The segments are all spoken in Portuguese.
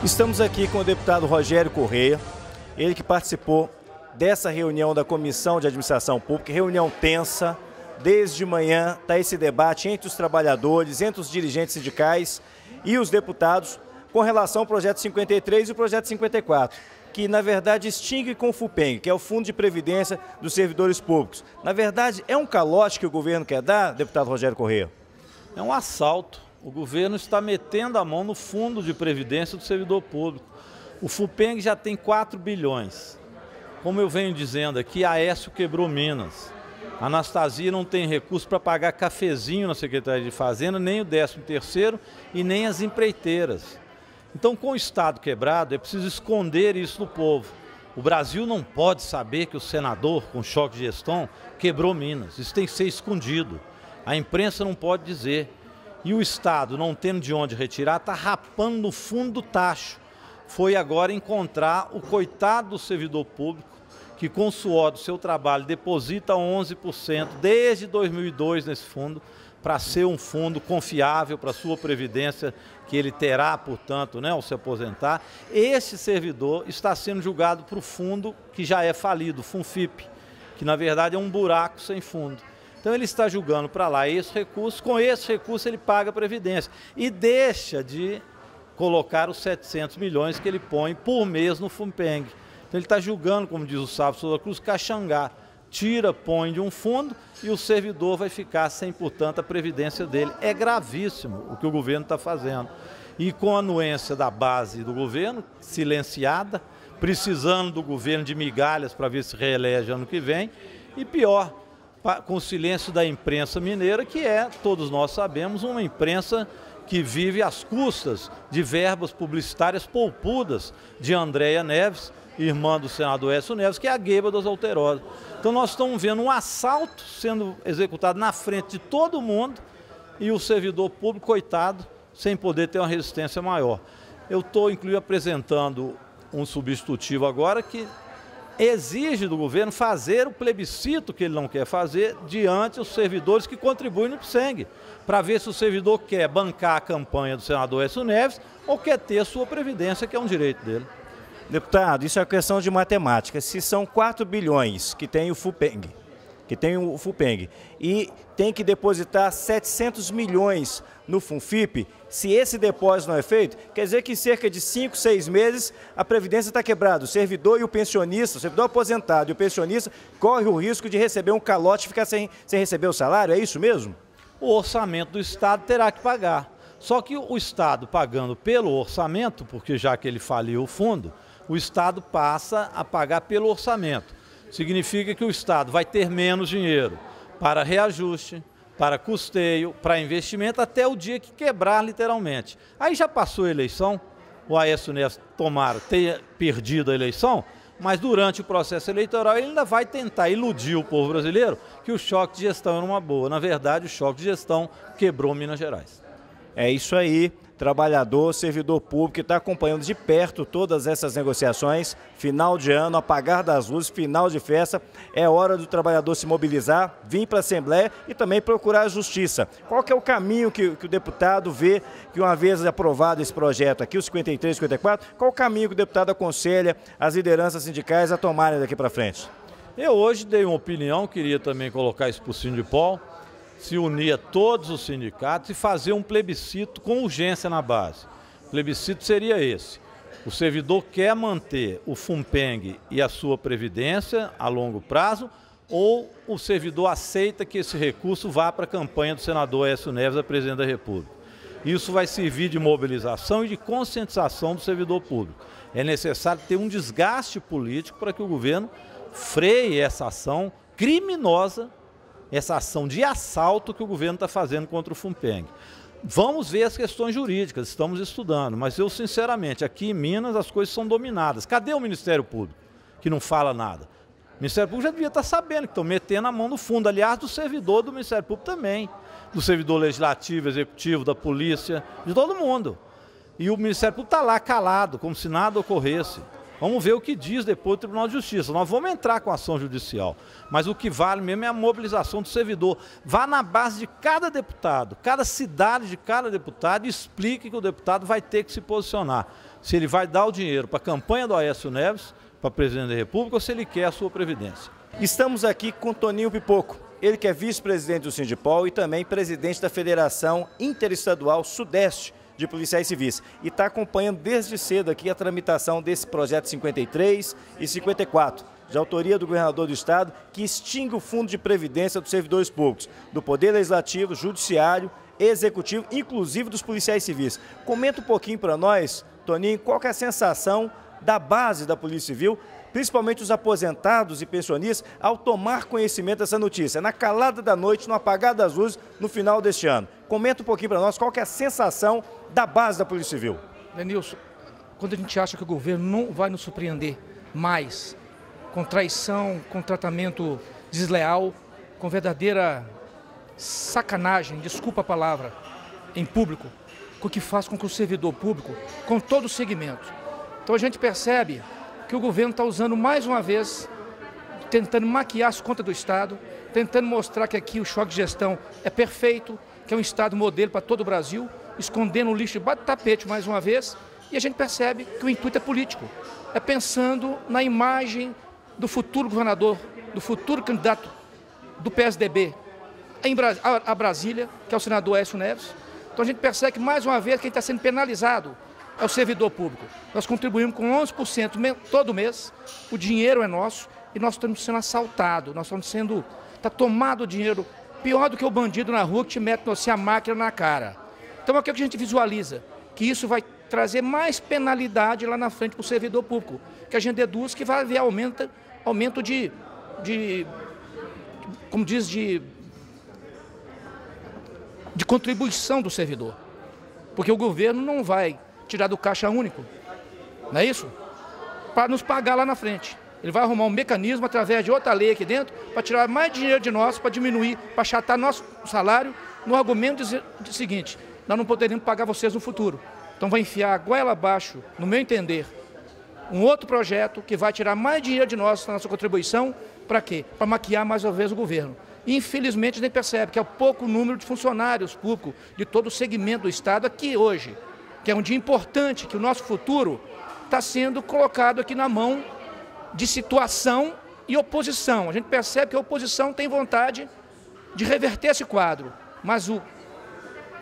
Estamos aqui com o deputado Rogério Correia, ele que participou dessa reunião da Comissão de Administração Pública, reunião tensa, desde manhã está esse debate entre os trabalhadores, entre os dirigentes sindicais e os deputados com relação ao projeto 53 e o projeto 54, que na verdade extingue com o FUPENG, que é o Fundo de Previdência dos Servidores Públicos. Na verdade, é um calote que o governo quer dar, deputado Rogério Correia? É um assalto. O governo está metendo a mão no Fundo de Previdência do Servidor Público. O FUPENG já tem 4 bilhões. Como eu venho dizendo aqui, a Aécio quebrou Minas. A Anastasia não tem recurso para pagar cafezinho na Secretaria de Fazenda, nem o 13º e nem as empreiteiras. Então, com o Estado quebrado, é preciso esconder isso do povo. O Brasil não pode saber que o senador, com choque de gestão, quebrou Minas. Isso tem que ser escondido. A imprensa não pode dizer. E o Estado, não tendo de onde retirar, está rapando no fundo do tacho. Foi agora encontrar o coitado do servidor público, que com o suor do seu trabalho deposita 11% desde 2002 nesse fundo, para ser um fundo confiável para a sua previdência, que ele terá, portanto, ao se aposentar. Esse servidor está sendo julgado para o fundo que já é falido, o FUNFIP, que na verdade é um buraco sem fundo. Então ele está julgando para lá esse recurso, com esse recurso ele paga a Previdência e deixa de colocar os 700 milhões que ele põe por mês no FUPENG. Então ele está julgando, como diz o Sávio Souza Cruz, caxangá. Tira, põe de um fundo e o servidor vai ficar sem, portanto, a previdência dele. É gravíssimo o que o governo está fazendo. E com a anuência da base do governo, silenciada, precisando do governo de migalhas para ver se reelege ano que vem, e pior, com o silêncio da imprensa mineira, que é, todos nós sabemos, uma imprensa que vive às custas de verbas publicitárias poupudas de Andréia Neves, irmã do senador Aécio Neves, que é a gueba das alterosas. Então nós estamos vendo um assalto sendo executado na frente de todo mundo e o servidor público, coitado, sem poder ter uma resistência maior. Eu estou, inclusive, apresentando um substitutivo agora que exige do governo fazer o plebiscito que ele não quer fazer diante dos servidores que contribuem no PSENG, para ver se o servidor quer bancar a campanha do senador Aécio Neves ou quer ter a sua previdência, que é um direito dele. Deputado, isso é questão de matemática. Se são 4 bilhões que tem o FUPENG, e tem que depositar 700 milhões no FUNFIP, se esse depósito não é feito, quer dizer que em cerca de 5, 6 meses a Previdência está quebrada. O servidor e o pensionista, o servidor aposentado e o pensionista corre o risco de receber um calote e ficar sem receber o salário, é isso mesmo? O orçamento do Estado terá que pagar. Só que o Estado pagando pelo orçamento, porque já que ele faliu o fundo, o Estado passa a pagar pelo orçamento. Significa que o Estado vai ter menos dinheiro para reajuste, para custeio, para investimento, até o dia que quebrar literalmente. Aí já passou a eleição, o Aécio Neves tomara ter perdido a eleição, mas durante o processo eleitoral ele ainda vai tentar iludir o povo brasileiro que o choque de gestão era uma boa. Na verdade, o choque de gestão quebrou Minas Gerais. É isso aí, trabalhador, servidor público, que está acompanhando de perto todas essas negociações, final de ano, apagar das luzes, final de festa, é hora do trabalhador se mobilizar, vir para a Assembleia e também procurar a justiça. Qual que é o caminho que o deputado vê, que uma vez aprovado esse projeto aqui, o 53, 54, qual o caminho que o deputado aconselha as lideranças sindicais a tomarem daqui para frente? Eu hoje dei uma opinião, queria também colocar isso para o Sindipol, se unir a todos os sindicatos e fazer um plebiscito com urgência na base. O plebiscito seria esse: o servidor quer manter o FUPENG e a sua previdência a longo prazo, ou o servidor aceita que esse recurso vá para a campanha do senador Aécio Neves a presidente da República. Isso vai servir de mobilização e de conscientização do servidor público. É necessário ter um desgaste político para que o governo freie essa ação criminosa, essa ação de assalto que o governo está fazendo contra o FUPENG. Vamos ver as questões jurídicas, estamos estudando, mas eu, sinceramente, aqui em Minas as coisas são dominadas. Cadê o Ministério Público, que não fala nada? O Ministério Público já devia estar sabendo que estão metendo a mão no fundo, aliás, do servidor do Ministério Público também, do servidor legislativo, executivo, da polícia, de todo mundo. E o Ministério Público está lá calado, como se nada ocorresse. Vamos ver o que diz depois o Tribunal de Justiça. Nós vamos entrar com ação judicial, mas o que vale mesmo é a mobilização do servidor. Vá na base de cada deputado, cada cidade de cada deputado e explique que o deputado vai ter que se posicionar. Se ele vai dar o dinheiro para a campanha do Aécio Neves, para presidente da República, ou se ele quer a sua previdência. Estamos aqui com Toninho Pipoco, ele que é vice-presidente do Sindipol e também presidente da Federação Interestadual Sudeste de Policiais Civis. E está acompanhando desde cedo aqui a tramitação desse projeto 53 e 54, de autoria do governador do estado, que extingue o fundo de previdência dos servidores públicos, do Poder Legislativo, Judiciário, Executivo, inclusive dos policiais civis. Comenta um pouquinho para nós, Toninho, qual que é a sensação da base da Polícia Civil, principalmente os aposentados e pensionistas, ao tomar conhecimento dessa notícia, na calada da noite, no apagar das luzes, no final deste ano. Comenta um pouquinho para nós qual que é a sensação da base da Polícia Civil. Denilson, quando a gente acha que o governo não vai nos surpreender mais com traição, com tratamento desleal, com verdadeira sacanagem, desculpa a palavra, em público, com o que faz com que o servidor público, com todo o segmento. Então a gente percebe que o governo está usando mais uma vez, tentando maquiar as contas do Estado, tentando mostrar que aqui o choque de gestão é perfeito, que é um Estado modelo para todo o Brasil, escondendo o lixo debaixo do tapete mais uma vez, e a gente percebe que o intuito é político, é pensando na imagem do futuro governador, do futuro candidato do PSDB a Brasília, que é o senador Aécio Neves. Então a gente percebe que mais uma vez quem está sendo penalizado é o servidor público. Nós contribuímos com 11% todo mês, o dinheiro é nosso e nós estamos sendo assaltados, nós estamos sendo, está tomado o dinheiro, pior do que o bandido na rua que te mete assim, a máquina na cara. Então o que a gente visualiza? Que isso vai trazer mais penalidade lá na frente para o servidor público, que a gente deduz que vai haver aumento de como diz, de contribuição do servidor, porque o governo não vai tirar do caixa único, não é isso? Para nos pagar lá na frente. Ele vai arrumar um mecanismo através de outra lei aqui dentro para tirar mais dinheiro de nós, para diminuir, para achatar nosso salário, no argumento do seguinte: nós não poderíamos pagar vocês no futuro. Então vai enfiar a goela abaixo, no meu entender, um outro projeto que vai tirar mais dinheiro de nós, na nossa contribuição, para quê? Para maquiar mais uma vez o governo. E, infelizmente, a gente percebe que é o pouco número de funcionários públicos de todo o segmento do Estado aqui hoje, que é um dia importante, que o nosso futuro está sendo colocado aqui na mão de situação e oposição. A gente percebe que a oposição tem vontade de reverter esse quadro, mas o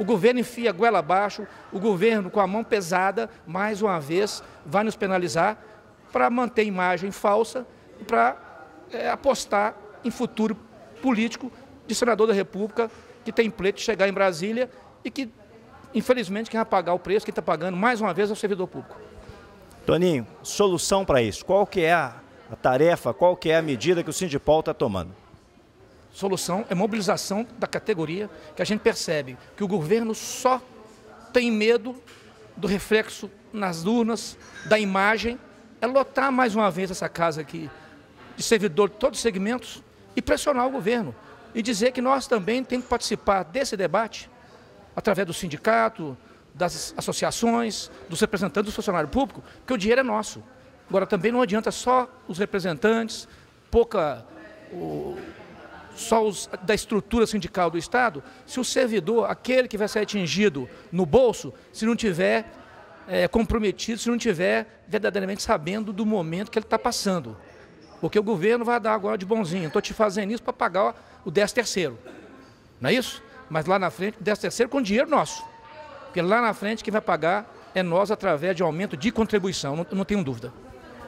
governo enfia a goela abaixo, o governo com a mão pesada, mais uma vez, vai nos penalizar para manter imagem falsa e para apostar em futuro político de senador da República que tem pleito de chegar em Brasília e que, infelizmente, quem vai pagar o preço, quem está pagando, mais uma vez, é o servidor público. Toninho, solução para isso? Qual que é a tarefa, qual que é a medida que o Sindipol está tomando? Solução é mobilização da categoria, que a gente percebe que o governo só tem medo do reflexo nas urnas, da imagem, é lotar mais uma vez essa casa aqui de servidor de todos os segmentos e pressionar o governo e dizer que nós também temos que participar desse debate através do sindicato, das associações, dos representantes do funcionário público, porque o dinheiro é nosso. Agora também não adianta só os representantes, só os da estrutura sindical do Estado, se o servidor, aquele que vai ser atingido no bolso, se não tiver comprometido, se não tiver verdadeiramente sabendo do momento que ele está passando. Porque o governo vai dar agora de bonzinho, estou te fazendo isso para pagar o 13º, não é isso? Mas lá na frente, o 13º com dinheiro nosso, porque lá na frente quem vai pagar é nós através de aumento de contribuição, não tenho dúvida.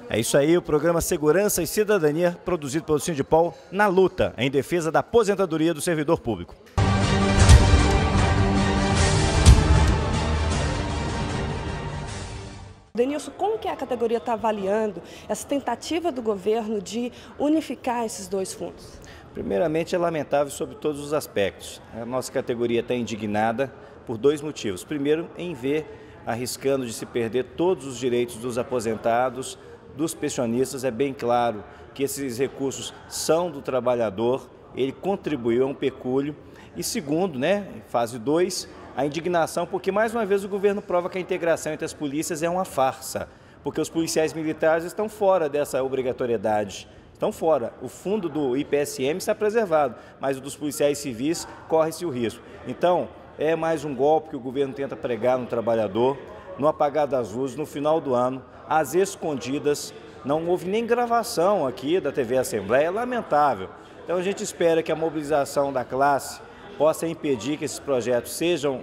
É isso aí, o programa Segurança e Cidadania, produzido pelo Sindipol, na luta em defesa da aposentadoria do servidor público. Denilson, como que a categoria está avaliando essa tentativa do governo de unificar esses dois fundos? Primeiramente, é lamentável sobre todos os aspectos. A nossa categoria está indignada por dois motivos. Primeiro, em ver arriscando de se perder todos os direitos dos aposentados, dos pensionistas. É bem claro que esses recursos são do trabalhador, ele contribuiu a um pecúlio. E segundo, fase 2, a indignação, porque mais uma vez o governo prova que a integração entre as polícias é uma farsa. porque os policiais militares estão fora dessa obrigatoriedade. Estão fora. O fundo do IPSM está preservado, mas o dos policiais civis corre-se o risco. Então, é mais um golpe que o governo tenta pregar no trabalhador, no apagar das luzes, no final do ano, às escondidas. Não houve nem gravação aqui da TV Assembleia, é lamentável. Então a gente espera que a mobilização da classe possa impedir que esses projetos sejam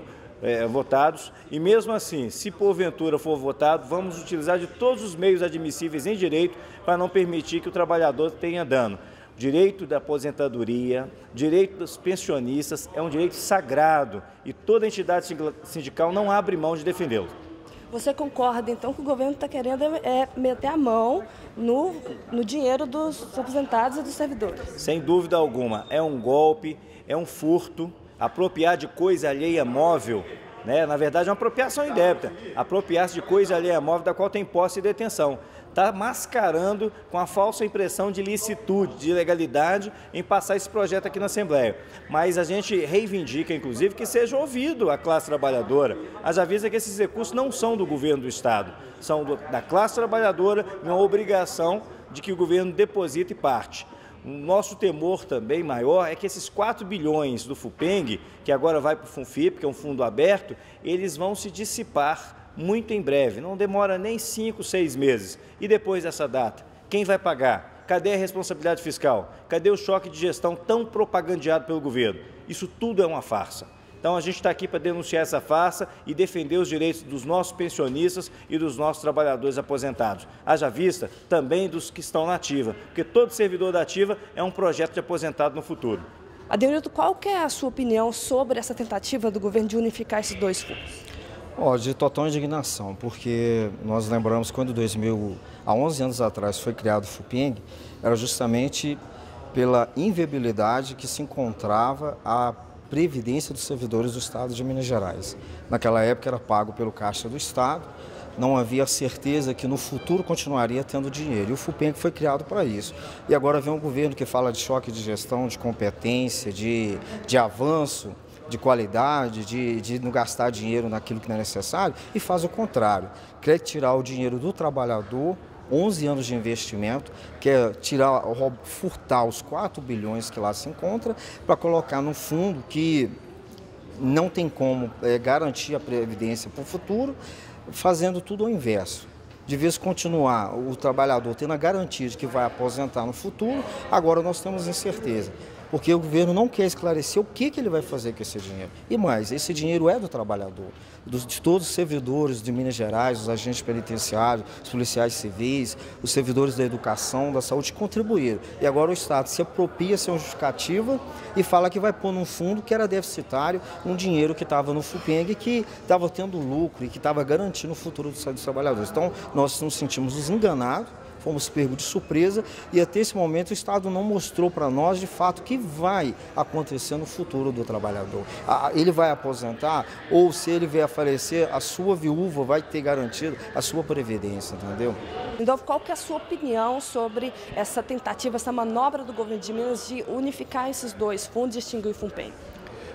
votados e mesmo assim, se porventura for votado, vamos utilizar de todos os meios admissíveis em direito para não permitir que o trabalhador tenha dano. O direito da aposentadoria, direito dos pensionistas é um direito sagrado e toda entidade sindical não abre mão de defendê-lo. Você concorda, então, que o governo está querendo meter a mão no dinheiro dos aposentados e dos servidores? Sem dúvida alguma. É um golpe, é um furto, apropriar de coisa alheia móvel, né? Na verdade, é uma apropriação indébita. Apropriar-se de coisa alheia móvel da qual tem posse e detenção. Está mascarando com a falsa impressão de licitude, de legalidade em passar esse projeto aqui na Assembleia. Mas a gente reivindica, inclusive, que seja ouvido a classe trabalhadora. Haja vista que esses recursos não são do governo do Estado, são da classe trabalhadora e uma obrigação de que o governo deposite parte. O nosso temor também maior é que esses 4 bilhões do FUPENG, que agora vai para o FUNFIP, que é um fundo aberto, eles vão se dissipar muito em breve, não demora nem 5, 6 meses. E depois dessa data, quem vai pagar? Cadê a responsabilidade fiscal? Cadê o choque de gestão tão propagandeado pelo governo? Isso tudo é uma farsa. Então a gente está aqui para denunciar essa farsa e defender os direitos dos nossos pensionistas e dos nossos trabalhadores aposentados. Haja vista também dos que estão na ativa, porque todo servidor da ativa é um projeto de aposentado no futuro. Adenilton, qual que é a sua opinião sobre essa tentativa do governo de unificar esses dois fundos? De total indignação, porque nós lembramos quando há 11 anos atrás foi criado o FUPENG, era justamente pela inviabilidade que se encontrava a previdência dos servidores do Estado de Minas Gerais. Naquela época era pago pelo Caixa do Estado, não havia certeza que no futuro continuaria tendo dinheiro. E o FUPENG foi criado para isso. E agora vem um governo que fala de choque de gestão, de competência, de avanço, de qualidade, de não gastar dinheiro naquilo que não é necessário, e faz o contrário. Quer tirar o dinheiro do trabalhador, 11 anos de investimento, quer furtar os 4 bilhões que lá se encontra, para colocar no fundo que não tem como garantir a previdência para o futuro, fazendo tudo ao inverso. De vez continuar o trabalhador tendo a garantia de que vai aposentar no futuro, agora nós temos incerteza. Porque o governo não quer esclarecer o que ele vai fazer com esse dinheiro. E mais, esse dinheiro é do trabalhador, de todos os servidores de Minas Gerais, os agentes penitenciários, os policiais civis, os servidores da educação, da saúde, contribuíram. E agora o Estado se apropria sem justificativa e fala que vai pôr num fundo que era deficitário, um dinheiro que estava no FUPENG, que estava tendo lucro e que estava garantindo o futuro dos trabalhadores. Então, nós nos sentimos enganados. Fomos pegos de surpresa e até esse momento o Estado não mostrou para nós de fato o que vai acontecer no futuro do trabalhador. Ele vai aposentar ou se ele vier a falecer, a sua viúva vai ter garantido a sua previdência, entendeu? Lindolfo, qual que é a sua opinião sobre essa tentativa, essa manobra do governo de Minas de unificar esses dois fundos e extinguir o FUNPENG?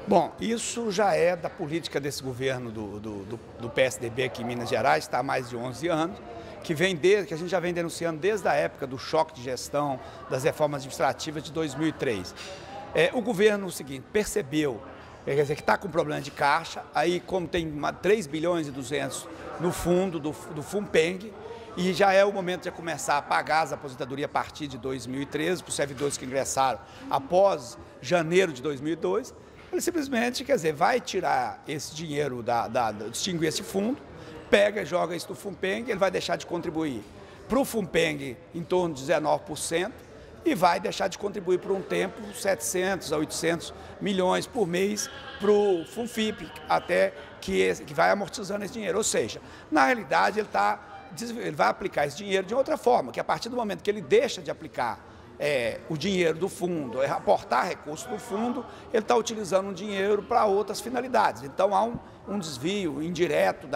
Bom, isso já é da política desse governo do PSDB aqui em Minas Gerais, está há mais de 11 anos. Que a gente já vem denunciando desde a época do choque de gestão, das reformas administrativas de 2003. O governo, percebeu quer dizer, que está com problema de caixa, aí como tem 3 bilhões e 200 no fundo do FUNPENG, e já é o momento de começar a pagar as aposentadorias a partir de 2013, para os servidores que ingressaram após janeiro de 2002, ele simplesmente, vai tirar esse dinheiro, extinguir esse fundo, pega e joga isso no FUNPENG, ele vai deixar de contribuir para o FUNPENG em torno de 19% e vai deixar de contribuir por um tempo 700 a 800 milhões por mês para o FUNFIP, até que vai amortizando esse dinheiro. Ou seja, na realidade ele vai aplicar esse dinheiro de outra forma, que a partir do momento que ele deixa de aplicar o dinheiro do fundo, aportar recursos do fundo, ele está utilizando o dinheiro para outras finalidades. Então há um desvio indireto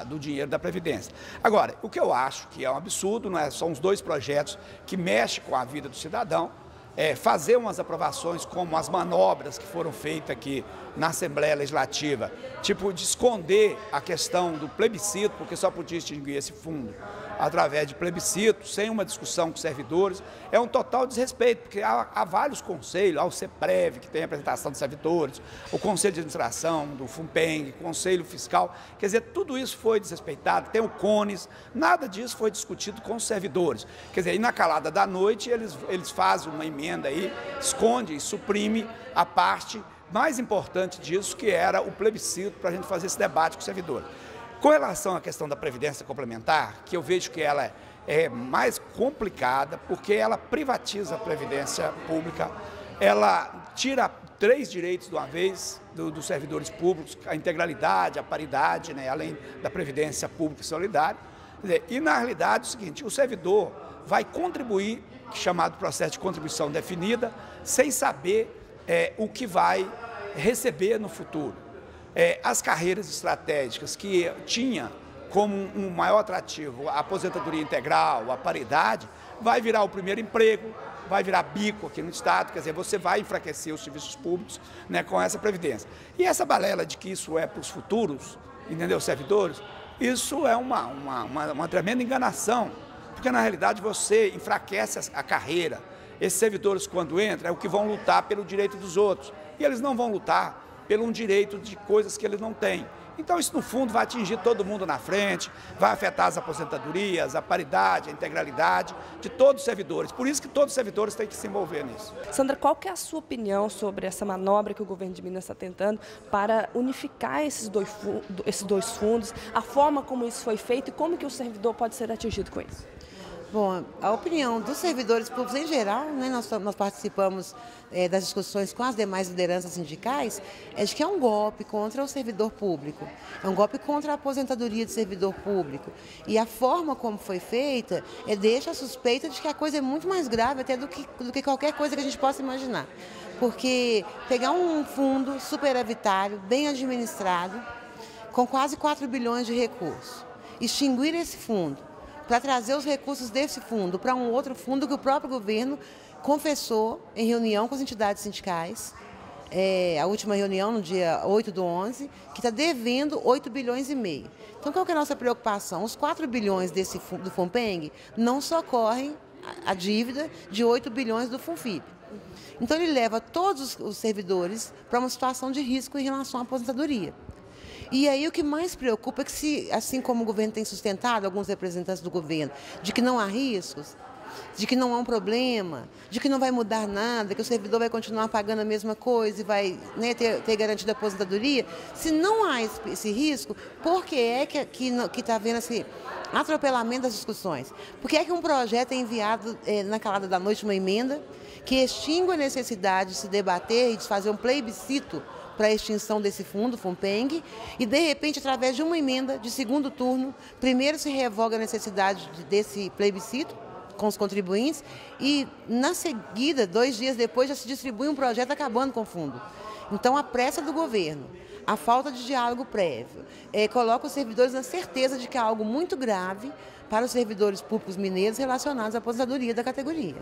do dinheiro da Previdência. Agora, o que eu acho que é um absurdo, são os 2 projetos que mexem com a vida do cidadão, fazer umas aprovações como as manobras que foram feitas aqui na Assembleia Legislativa, tipo de esconder a questão do plebiscito, porque só podia extinguir esse fundo, através de plebiscito, sem uma discussão com os servidores, é um total desrespeito, porque há vários conselhos, há o CEPREV, que tem a representação dos servidores, o Conselho de Administração do FUNPENG, o Conselho Fiscal, quer dizer, tudo isso foi desrespeitado, tem o CONES, nada disso foi discutido com os servidores. Quer dizer, e na calada da noite eles fazem uma emenda aí, esconde e suprime a parte mais importante disso, que era o plebiscito, para a gente fazer esse debate com os servidores. Com relação à questão da Previdência Complementar, que eu vejo que ela é mais complicada, porque ela privatiza a Previdência Pública, ela tira 3 direitos de uma vez dos servidores públicos, a integralidade, a paridade, né, além da Previdência Pública e Solidária. E, na realidade, é o seguinte, o servidor vai contribuir, chamado processo de contribuição definida, sem saber o que vai receber no futuro. As carreiras estratégicas que tinha como um maior atrativo a aposentadoria integral, a paridade, vai virar o primeiro emprego, vai virar bico aqui no Estado, quer dizer, você vai enfraquecer os serviços públicos, né, com essa previdência. E essa balela de que isso é para os futuros, entendeu, servidores, isso é uma tremenda enganação, porque na realidade você enfraquece a carreira. Esses servidores, quando entram, é o que vão lutar pelo direito dos outros, e eles não vão lutar pelo um direito de coisas que eles não têm. Então isso, no fundo, vai atingir todo mundo na frente, vai afetar as aposentadorias, a paridade, a integralidade de todos os servidores. Por isso que todos os servidores têm que se envolver nisso. Sandra, qual que é a sua opinião sobre essa manobra que o governo de Minas está tentando para unificar esses dois fundos, a forma como isso foi feito e como que o servidor pode ser atingido com isso? Bom, a opinião dos servidores públicos em geral, né, nós participamos das discussões com as demais lideranças sindicais, é de que é um golpe contra o servidor público, é um golpe contra a aposentadoria do servidor público. E a forma como foi feita deixa a suspeita de que a coisa é muito mais grave até do que qualquer coisa que a gente possa imaginar. Porque pegar um fundo superavitário, bem administrado, com quase 4 bilhões de recursos, extinguir esse fundo, para trazer os recursos desse fundo para um outro fundo que o próprio governo confessou em reunião com as entidades sindicais, a última reunião no dia 8/11, que está devendo 8 bilhões e meio. Então, qual que é a nossa preocupação? Os 4 bilhões do FUNPENG não socorrem a dívida de 8 bilhões do FUNFIP. Então, ele leva todos os servidores para uma situação de risco em relação à aposentadoria. E aí o que mais preocupa é que, assim como o governo tem sustentado, alguns representantes do governo, de que não há riscos, de que não há um problema, de que não vai mudar nada, que o servidor vai continuar pagando a mesma coisa e vai, né, ter garantida a aposentadoria, se não há esse risco, por que é que está havendo esse atropelamento das discussões? Por que é que um projeto é enviado na calada da noite, uma emenda, que extingue a necessidade de se debater e de fazer um plebiscito para a extinção desse fundo, FUNPENG, e de repente, através de uma emenda de segundo turno, primeiro se revoga a necessidade desse plebiscito com os contribuintes e, na seguida, 2 dias depois, já se distribui um projeto acabando com o fundo. Então, a pressa do governo, a falta de diálogo prévio, coloca os servidores na certeza de que há algo muito grave para os servidores públicos mineiros relacionados à aposentadoria da categoria.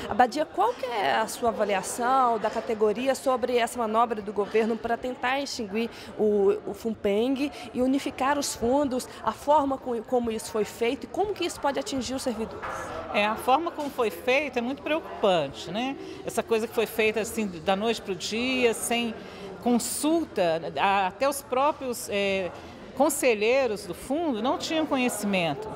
Abadia, qual que é a sua avaliação da categoria sobre essa manobra do governo para tentar extinguir o FUNPENG e unificar os fundos, a forma como isso foi feito e como que isso pode atingir os servidores? A forma como foi feito é muito preocupante, né? Essa coisa que foi feita assim da noite para o dia, sem consulta, até os próprios conselheiros do fundo não tinham conhecimento.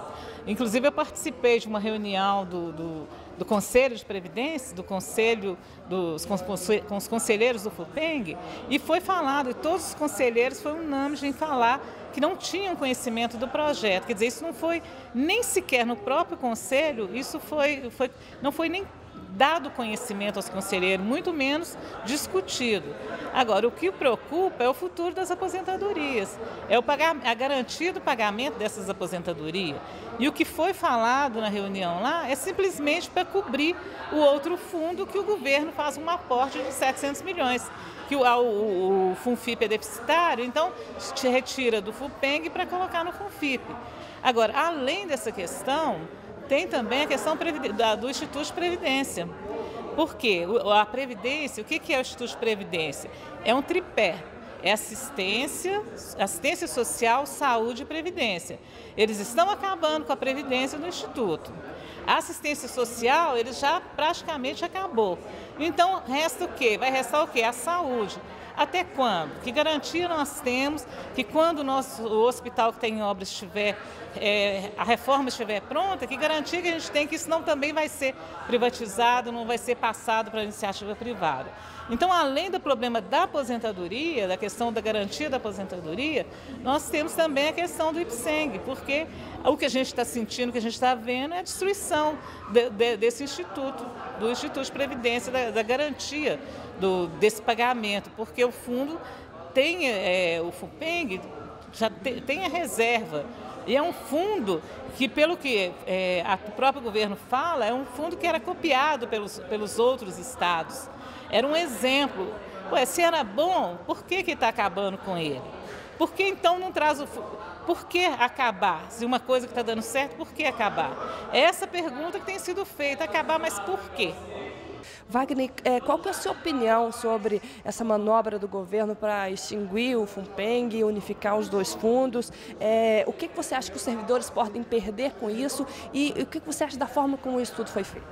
Inclusive, eu participei de uma reunião do Conselho de Previdência, do Conselho com os conselheiros do FUNPENG, e foi falado, e todos os conselheiros foram unânimes em falar que não tinham conhecimento do projeto. Quer dizer, isso não foi nem sequer no próprio Conselho, isso não foi nem dado conhecimento aos conselheiros, muito menos discutido. Agora, o que preocupa é o futuro das aposentadorias, a garantia do pagamento dessas aposentadorias. E o que foi falado na reunião lá é simplesmente para cobrir o outro fundo que o governo faz um aporte de 700 milhões, que o FUNFIP é deficitário, então te retira do FUNPENG para colocar no FUNFIP. Agora, além dessa questão, tem também a questão do Instituto de Previdência. Por quê? A Previdência, o que é o Instituto de Previdência? É um tripé. é assistência social, saúde e previdência. Eles estão acabando com a previdência do Instituto. A assistência social, ele já praticamente acabou. Então, resta o quê? Vai restar o quê? A saúde. Até quando? Que garantia nós temos que quando o hospital que tem obra estiver, a reforma estiver pronta, que garantia que a gente tem que isso não também vai ser privatizado, não vai ser passado para a iniciativa privada. Então, além do problema da aposentadoria, da questão da garantia da aposentadoria, nós temos também a questão do IPSENG, porque o que a gente está sentindo, o que a gente está vendo é a destruição desse instituto, do Instituto de Previdência, da garantia desse pagamento, porque o fundo tem, o FUPENG já tem a reserva, e é um fundo que, pelo que o próprio governo fala, é um fundo que era copiado pelos outros estados. Era um exemplo. Ué, se era bom, por que está acabando com ele? Por que então não traz o fundo? Por que acabar? Se uma coisa que está dando certo, por que acabar? É essa pergunta que tem sido feita, acabar, mas por quê? Wagner, qual que é a sua opinião sobre essa manobra do governo para extinguir o FUPENG, unificar os dois fundos? O que você acha que os servidores podem perder com isso e o que você acha da forma como isso tudo foi feito?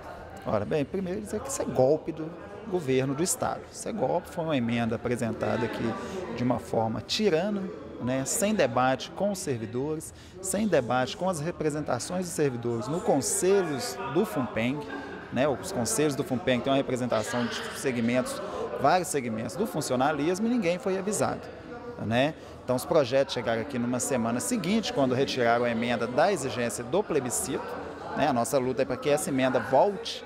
Ora bem, primeiro dizer que isso é golpe do governo do Estado. Isso é golpe, foi uma emenda apresentada aqui de uma forma tirana, né, sem debate com os servidores, sem debate com as representações dos servidores no conselhos do FUPENG. Né, os conselhos do FUPENG têm uma representação de segmentos, vários segmentos do funcionalismo e ninguém foi avisado. Né? Então os projetos chegaram aqui numa semana seguinte, quando retiraram a emenda da exigência do plebiscito. Né? A nossa luta é para que essa emenda volte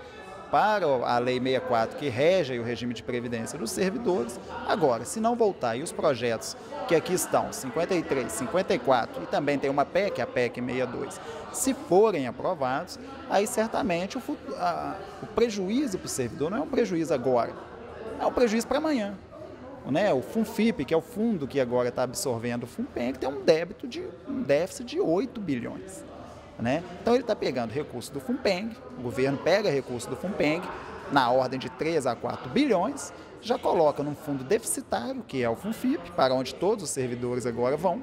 para a Lei 64, que rege o regime de previdência dos servidores. Agora, se não voltar e os projetos que aqui estão, 53, 54 e também tem uma PEC, a PEC 62, se forem aprovados, aí certamente o prejuízo para o servidor não é um prejuízo agora, é um prejuízo para amanhã. Né? O FUNFIP, que é o fundo que agora está absorvendo o FUPENG, tem um déficit de 8 bilhões. Né? Então ele está pegando recursos do FUPENG, o governo pega recursos do FUPENG na ordem de 3 a 4 bilhões, já coloca num fundo deficitário, que é o FUNFIP, para onde todos os servidores agora vão,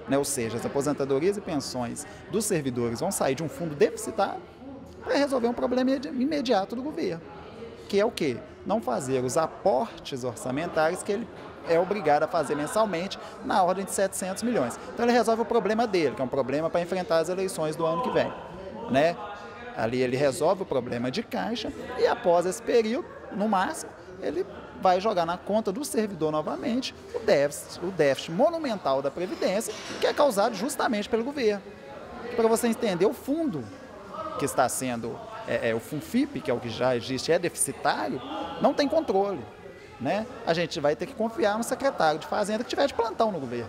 né? Ou seja, as aposentadorias e pensões dos servidores vão sair de um fundo deficitário para resolver um problema imediato do governo, que é o quê? Não fazer os aportes orçamentários que ele é obrigado a fazer mensalmente na ordem de 700 milhões. Então ele resolve o problema dele, que é um problema para enfrentar as eleições do ano que vem. Né? Ali ele resolve o problema de caixa e após esse período, no máximo, ele vai jogar na conta do servidor novamente o déficit monumental da Previdência, que é causado justamente pelo governo. Para você entender, o fundo que está sendo, o FUNFIP, que é o que já existe, é deficitário, não tem controle. Né? A gente vai ter que confiar no secretário de Fazenda que tiver de plantão no governo.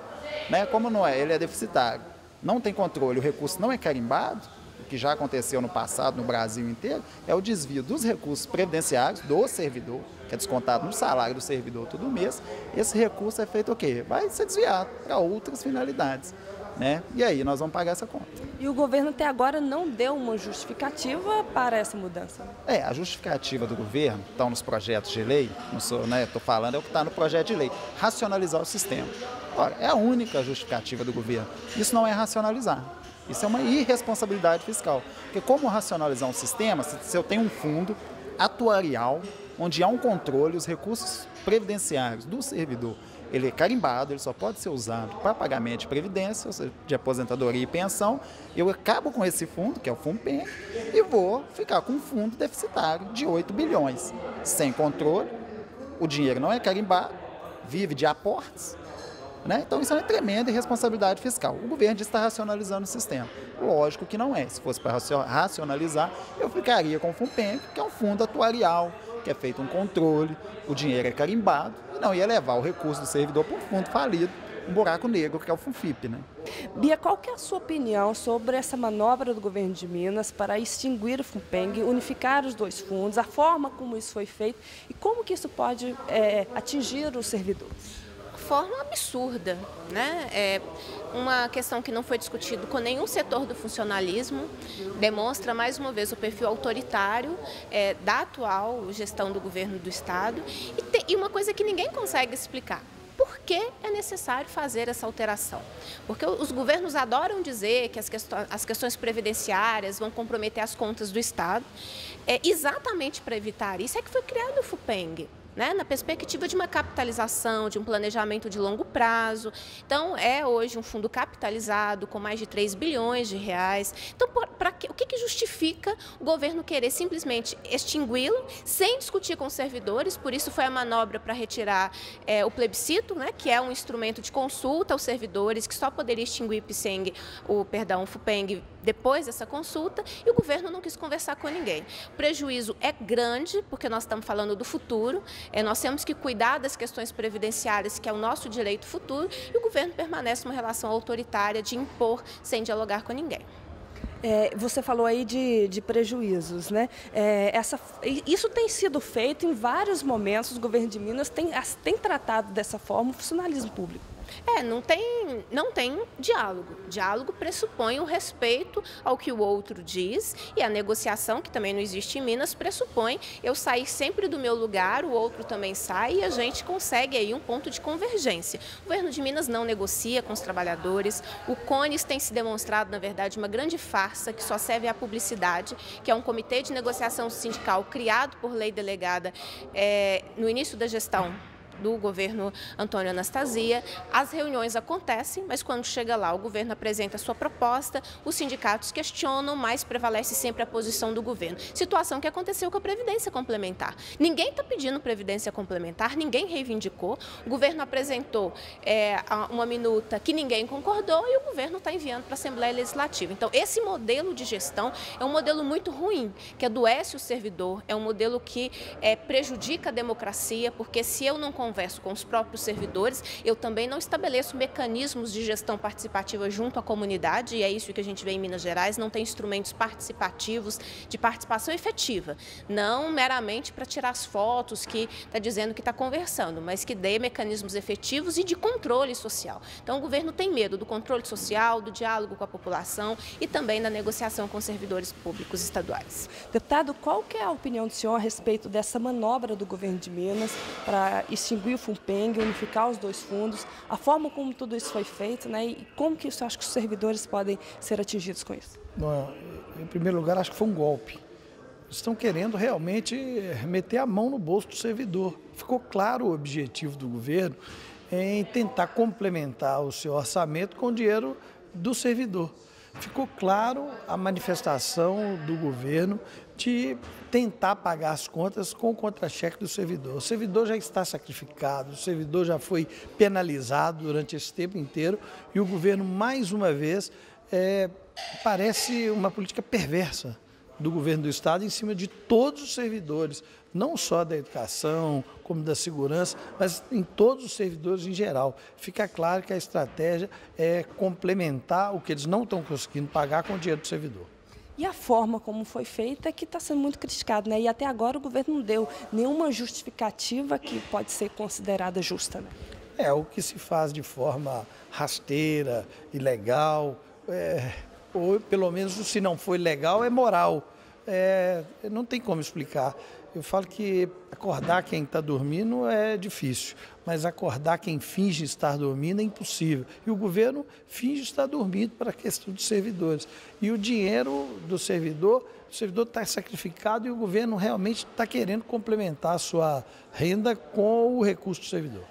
Né? Como não é, ele é deficitário, não tem controle, o recurso não é carimbado, o que já aconteceu no passado no Brasil inteiro, é o desvio dos recursos previdenciários do servidor, que é descontado no salário do servidor todo mês. Esse recurso é feito o quê? Vai ser desviado para outras finalidades. Né? E aí nós vamos pagar essa conta. E o governo até agora não deu uma justificativa para essa mudança? A justificativa do governo, estão nos projetos de lei, estou falando, é o que está no projeto de lei, racionalizar o sistema. Ora, é a única justificativa do governo. Isso não é racionalizar, isso é uma irresponsabilidade fiscal. Porque como racionalizar um sistema se eu tenho um fundo atuarial, onde há um controle, os recursos previdenciários do servidor, ele é carimbado, ele só pode ser usado para pagamento de previdência, ou seja, de aposentadoria e pensão. Eu acabo com esse fundo, que é o FUNPENG, e vou ficar com um fundo deficitário de 8 bilhões. Sem controle, o dinheiro não é carimbado, vive de aportes. Né? Então isso é uma tremenda irresponsabilidade fiscal. O governo diz que está racionalizando o sistema. Lógico que não é. Se fosse para racionalizar, eu ficaria com o FUNPENG, que é um fundo atuarial, que é feito um controle, o dinheiro é carimbado, e não ia levar o recurso do servidor para um fundo falido, um buraco negro, que é o FUNFIP. Né? Bia, qual que é a sua opinião sobre essa manobra do governo de Minas para extinguir o FUPENG, unificar os dois fundos, a forma como isso foi feito e como que isso pode atingir os servidores? Forma absurda, né? É uma questão que não foi discutido com nenhum setor do funcionalismo, demonstra mais uma vez o perfil autoritário da atual gestão do governo do Estado e uma coisa que ninguém consegue explicar. por que é necessário fazer essa alteração. Porque os governos adoram dizer que as questões previdenciárias vão comprometer as contas do Estado. Exatamente para evitar isso é que foi criado o FUPENG, né, na perspectiva de uma capitalização, de um planejamento de longo prazo. Então, é hoje um fundo capitalizado com mais de 3 bilhões de reais. Então, o que justifica o governo querer simplesmente extingui-lo sem discutir com os servidores? Por isso foi a manobra para retirar o plebiscito, né, que é um instrumento de consulta aos servidores, que só poderia extinguir o FUPENG depois dessa consulta, e o governo não quis conversar com ninguém. O prejuízo é grande, porque nós estamos falando do futuro. Nós temos que cuidar das questões previdenciárias, que é o nosso direito futuro, e o governo permanece numa relação autoritária de impor sem dialogar com ninguém. Você falou aí de prejuízos, né? Isso tem sido feito em vários momentos. O governo de Minas tem tratado dessa forma o funcionalismo público. Não tem diálogo. Diálogo pressupõe o respeito ao que o outro diz, e a negociação, que também não existe em Minas, pressupõe eu sair sempre do meu lugar, o outro também sai, e a gente consegue aí um ponto de convergência. O governo de Minas não negocia com os trabalhadores. O CONES tem se demonstrado, na verdade, uma grande farsa que só serve à publicidade, que é um comitê de negociação sindical criado por lei delegada no início da gestão do governo Antônio Anastasia. As reuniões acontecem, mas quando chega lá, o governo apresenta a sua proposta, os sindicatos questionam, mas prevalece sempre a posição do governo. Situação que aconteceu com a Previdência Complementar. Ninguém está pedindo Previdência Complementar, ninguém reivindicou, o governo apresentou uma minuta que ninguém concordou e o governo está enviando para a Assembleia Legislativa. Então, esse modelo de gestão é um modelo muito ruim, que adoece o servidor, é um modelo que prejudica a democracia, porque se eu não converso com os próprios servidores, eu também não estabeleço mecanismos de gestão participativa junto à comunidade, e é isso que a gente vê em Minas Gerais, não tem instrumentos participativos de participação efetiva, não meramente para tirar as fotos que está dizendo que está conversando, mas que dê mecanismos efetivos e de controle social. Então, o governo tem medo do controle social, do diálogo com a população e também da negociação com os servidores públicos estaduais. Deputado, qual que é a opinião do senhor a respeito dessa manobra do governo de Minas para extinguir o FUPENG, unificar os dois fundos, a forma como tudo isso foi feito, né, e como que você acha que os servidores podem ser atingidos com isso? Bom, em primeiro lugar, acho que foi um golpe. Estão querendo realmente meter a mão no bolso do servidor. Ficou claro o objetivo do governo em tentar complementar o seu orçamento com o dinheiro do servidor. Ficou claro a manifestação do governo de tentar pagar as contas com o contra-cheque do servidor. O servidor já está sacrificado, o servidor já foi penalizado durante esse tempo inteiro e o governo, mais uma vez, parece uma política perversa do governo do Estado em cima de todos os servidores, não só da educação, como da segurança, mas em todos os servidores em geral. Fica claro que a estratégia é complementar o que eles não estão conseguindo pagar com o dinheiro do servidor. E a forma como foi feita é que está sendo muito criticado, né? E até agora o governo não deu nenhuma justificativa que pode ser considerada justa, né? O que se faz de forma rasteira, ilegal, ou pelo menos se não foi legal, é moral. Não tem como explicar. Eu falo que acordar quem está dormindo é difícil, mas acordar quem finge estar dormindo é impossível. E o governo finge estar dormindo para a questão dos servidores. E o dinheiro do servidor, o servidor está sacrificado e o governo realmente está querendo complementar a sua renda com o recurso do servidor.